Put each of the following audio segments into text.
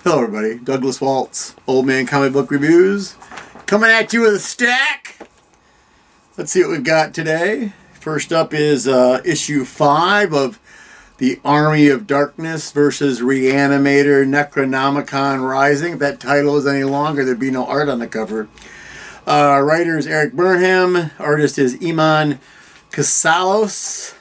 Hello everybody, Douglas Waltz, Old Man Comic Book Reviews, coming at you with a stack. Let's see what we've got today. First up is issue 5 of The Army of Darkness versus Reanimator Necronomicon Rising. If that title is any longer, there'd be no art on the cover. Writer is Eric Burnham, artist is Iman Casalos.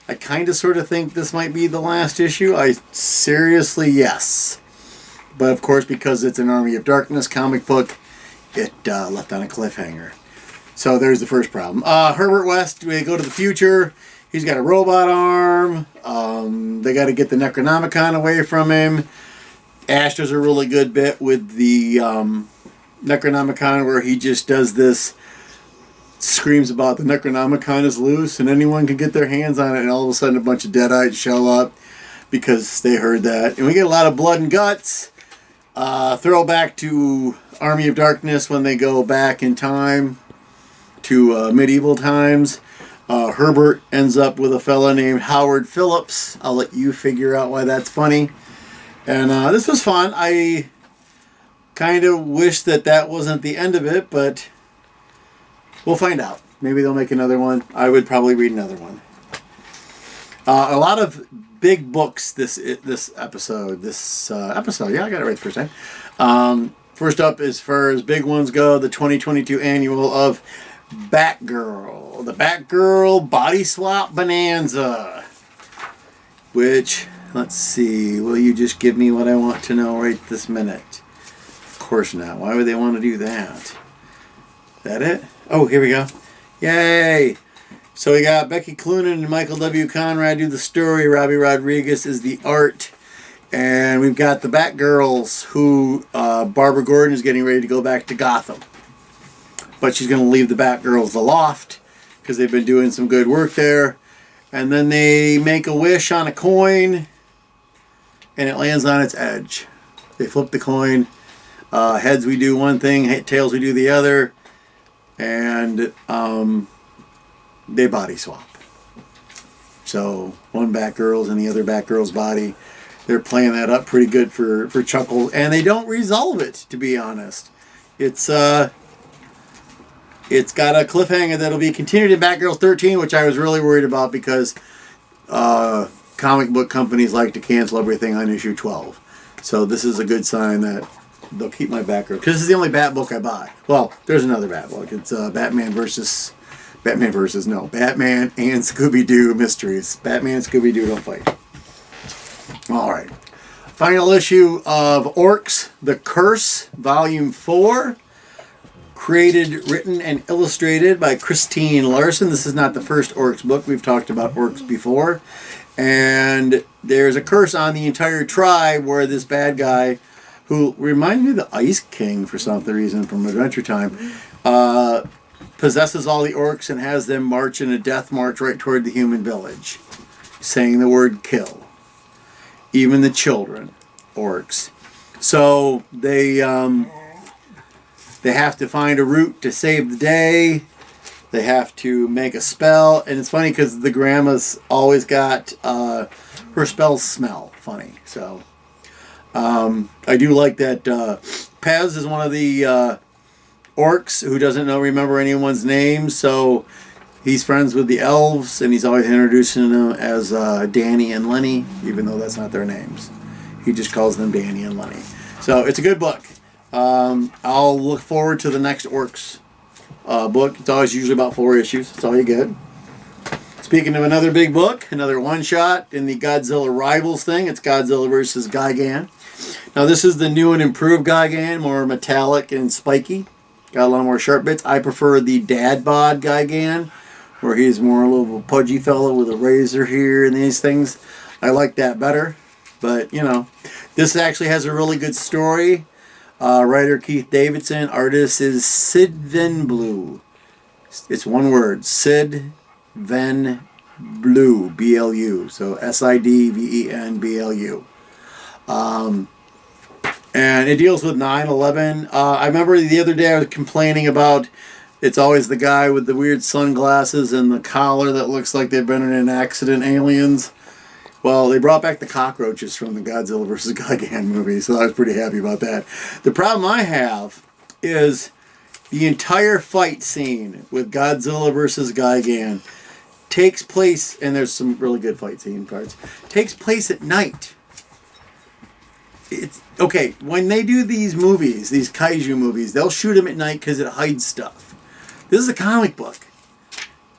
I kind of sort of think this might be the last issue. Seriously, yes. But of course, because it's an Army of Darkness comic book, it left on a cliffhanger. So there's the first problem. Herbert West, we go to the future. He's got a robot arm. They got to get the Necronomicon away from him. Ash does a really good bit with the Necronomicon where he just does this, screams about the Necronomicon is loose and anyone can get their hands on it, and all of a sudden a bunch of Deadites show up because they heard that. And we get a lot of blood and guts. Throwback to Army of Darkness when they go back in time to medieval times. Herbert ends up with a fella named Howard Phillips. I'll let you figure out why that's funny. And this was fun. I kind of wish that wasn't the end of it, but we'll find out. Maybe they'll make another one. I would probably read another one. A lot of big books this episode. Yeah, I got it right the first time. First up, as far as big ones go, the 2022 annual of Batgirl. The Batgirl Body Swap Bonanza. Which, let's see, will you just give me what I want to know right this minute? Of course not. Why would they want to do that? Is that it? Oh, here we go. Yay! So we got Becky Cloonan and Michael W. Conrad do the story. Robbie Rodriguez is the art. And we've got the Batgirls who Barbara Gordon is getting ready to go back to Gotham. But she's going to leave the Batgirls the loft because they've been doing some good work there. And then they make a wish on a coin and it lands on its edge. They flip the coin. Heads we do one thing, tails we do the other. And they body swap. So one Batgirl's in the other Batgirl's body. They're playing that up pretty good for chuckles, and they don't resolve it, to be honest. It's got a cliffhanger that'll be continued in Batgirl 13, which I was really worried about because comic book companies like to cancel everything on issue 12. So this is a good sign that they'll keep my Batgirl, because this is the only Bat book I buy. Well, there's another Bat book. It's Batman and Scooby-Doo Mysteries. Batman and Scooby-Doo don't fight. Alright. Final issue of Orcs, The Curse, Volume 4. Created, written, and illustrated by Christine Larson. This is not the first Orcs book. We've talked about Orcs before. And there's a curse on the entire tribe where this bad guy, who reminds me of the Ice King for some reason from Adventure Time, possesses all the orcs and has them march in a death march right toward the human village, saying the word kill. Even the children, orcs. So they have to find a route to save the day. They have to make a spell. And it's funny because the grandma's always got her spells smell funny. So I do like that Pez is one of the orcs who doesn't remember anyone's name, so he's friends with the elves, and he's always introducing them as Danny and Lenny, even though that's not their names. He just calls them Danny and Lenny. So it's a good book. I'll look forward to the next Orcs book. It's always usually about 4 issues. That's all you get. Speaking of another big book, another one-shot in the Godzilla Rivals thing, it's Godzilla vs. Gigan. Now this is the new and improved Gigan, more metallic and spiky. Got a lot more sharp bits. I prefer the Dad Bod Gigan, where he's more a little pudgy fellow with a razor here and these things. I like that better. But, you know, this actually has a really good story. Writer Keith Davidson. Artist is Sid Venblue. It's one word. Sid Venblue. B-L-U. So S-I-D-V-E-N-B-L-U. And it deals with 9/11. I remember the other day I was complaining about it's always the guy with the weird sunglasses and the collar that looks like they've been in an accident, aliens. Well, they brought back the cockroaches from the Godzilla vs. Gigan movie, so I was pretty happy about that. The problem I have is the entire fight scene with Godzilla vs. Gigan takes place, and there's some really good fight scene parts, takes place at night. It's okay, when they do these movies, these kaiju movies, they'll shoot them at night because it hides stuff. This is a comic book.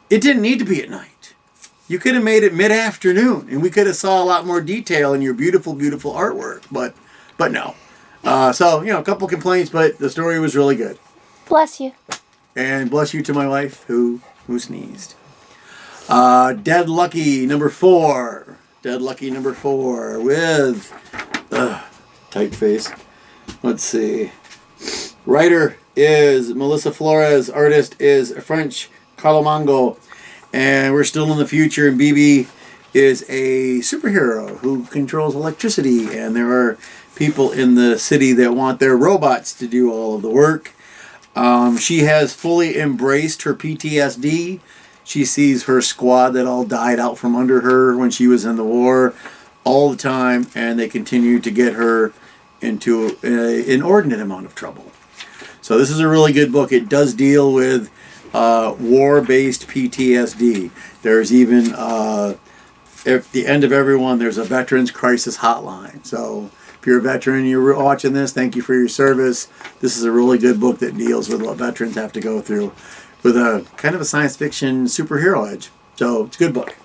It didn't need to be at night. You could have made it mid-afternoon, and we could have saw a lot more detail in your beautiful, beautiful artwork. But no. So, a couple complaints, but the story was really good. Bless you. And bless you to my wife, who sneezed. Dead Lucky number 4. Dead Lucky number 4 with typeface. Let's see. Writer is Melissa Flores. Artist is French Carlo Mongo. And we're still in the future, and BB is a superhero who controls electricity, and there are people in the city that want their robots to do all of the work. She has fully embraced her PTSD. She sees her squad that all died out from under her when she was in the war all the time, and they continue to get her into an inordinate amount of trouble. So this is a really good book. It does deal with war-based PTSD. There's even, at the end of every one, there's a Veterans Crisis Hotline. So if you're a veteran and you're watching this, thank you for your service. This is a really good book that deals with what veterans have to go through with a kind of a science fiction superhero edge. So it's a good book.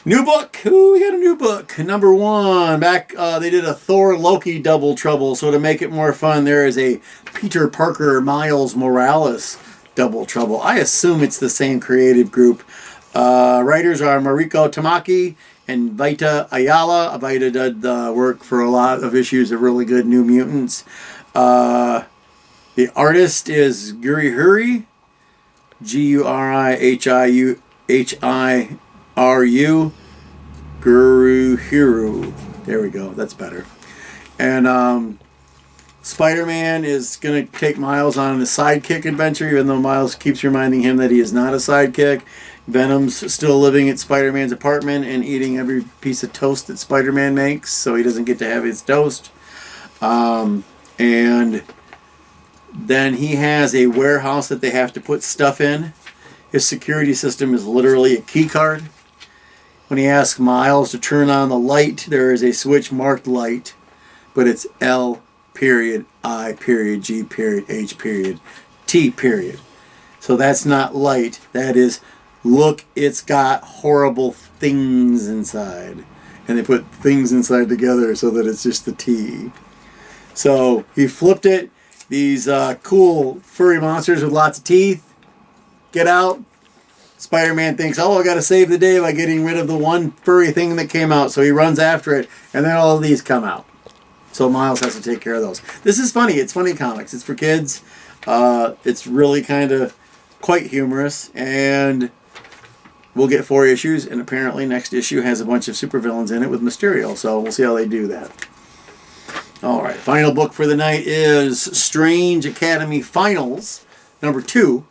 New book. Ooh, we got a new book. Number 1. Back, they did a Thor Loki double trouble. So to make it more fun, there is a Peter Parker Miles Morales double trouble. I assume it's the same creative group. Writers are Mariko Tamaki and Vita Ayala. Vita did work for a lot of issues of really good New Mutants. The artist is Guri Huri. Gurihiru. Guru Hiru. There we go. That's better. And Spider-Man is going to take Miles on a sidekick adventure, even though Miles keeps reminding him that he is not a sidekick. Venom's still living at Spider-Man's apartment and eating every piece of toast that Spider-Man makes, so he doesn't get to have his toast. And then he has a warehouse that they have to put stuff in. His security system is literally a key card. When he asks Miles to turn on the light, there is a switch marked light, but it's L period, I period, G period, H period, T period. So that's not light. That is, look, it's got horrible things inside. And they put things inside together so that it's just the T. So he flipped it. These cool furry monsters with lots of teeth get out. Spider-Man thinks, oh, I got to save the day by getting rid of the one furry thing that came out. So he runs after it, and then all of these come out. So Miles has to take care of those. This is funny. It's funny comics. It's for kids. It's really kind of quite humorous, and we'll get 4 issues, and apparently next issue has a bunch of supervillains in it with Mysterio, so we'll see how they do that. All right, final book for the night is Strange Academy Finals, number 2,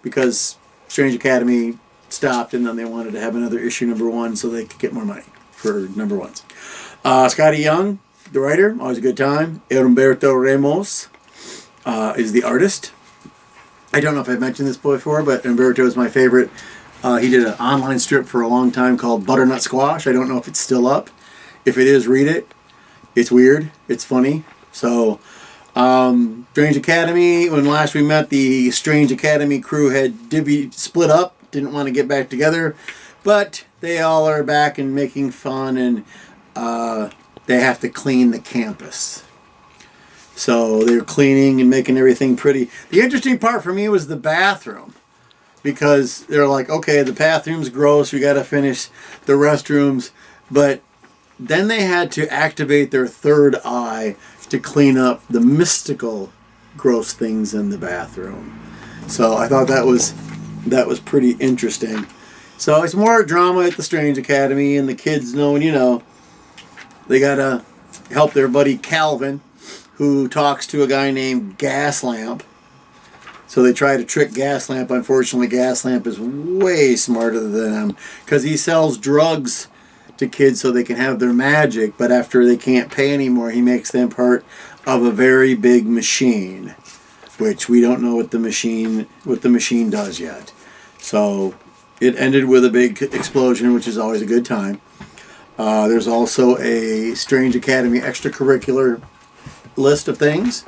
because Strange Academy stopped, and then they wanted to have another issue number 1 so they could get more money for number 1s. Scotty Young, the writer, always a good time. Humberto Ramos is the artist. I don't know if I've mentioned this before, but Humberto is my favorite. He did an online strip for a long time called Butternut Squash. I don't know if it's still up. If it is, read it. It's weird. It's funny. So, Strange Academy, when last we met, the Strange Academy crew had split up, didn't want to get back together, but they all are back and making fun, and they have to clean the campus. So they're cleaning and making everything pretty. The interesting part for me was the bathroom, because they're like, okay, the bathroom's gross, we got to finish the restrooms, but then they had to activate their third eye to clean up the mystical gross things in the bathroom. So I thought that was pretty interesting. So it's more drama at the Strange Academy, and the kids knowing, they got to help their buddy Calvin, who talks to a guy named Gaslamp. So they try to trick Gaslamp. Unfortunately, Gaslamp is way smarter than them, because he sells drugs to kids so they can have their magic, but after they can't pay anymore, he makes them part of a very big machine, which we don't know what the machine does yet. So it ended with a big explosion, which is always a good time. There's also a Strange Academy extracurricular list of things.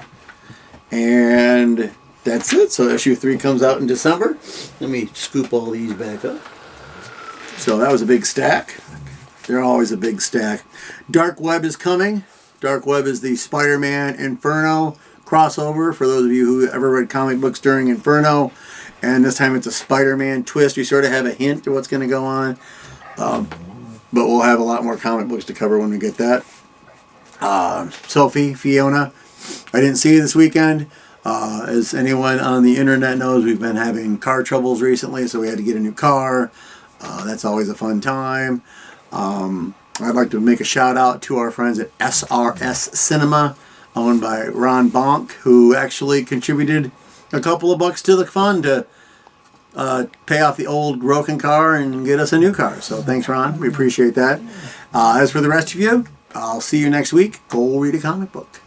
And that's it. So issue 3 comes out in December. Let me scoop all these back up. So that was a big stack. They're always a big stack. Dark Web is coming. Dark Web is the Spider-Man Inferno crossover, for those of you who ever read comic books during Inferno. And this time it's a Spider-Man twist. We sort of have a hint of what's going to go on. But we'll have a lot more comic books to cover when we get that. Sophie, Fiona, I didn't see you this weekend. As anyone on the internet knows, we've been having car troubles recently, so we had to get a new car. That's always a fun time. I'd like to make a shout out to our friends at SRS Cinema, owned by Ron Bonk, who actually contributed a couple of bucks to the fund to pay off the old broken car and get us a new car. So thanks, Ron. We appreciate that. As for the rest of you, I'll see you next week. Go read a comic book.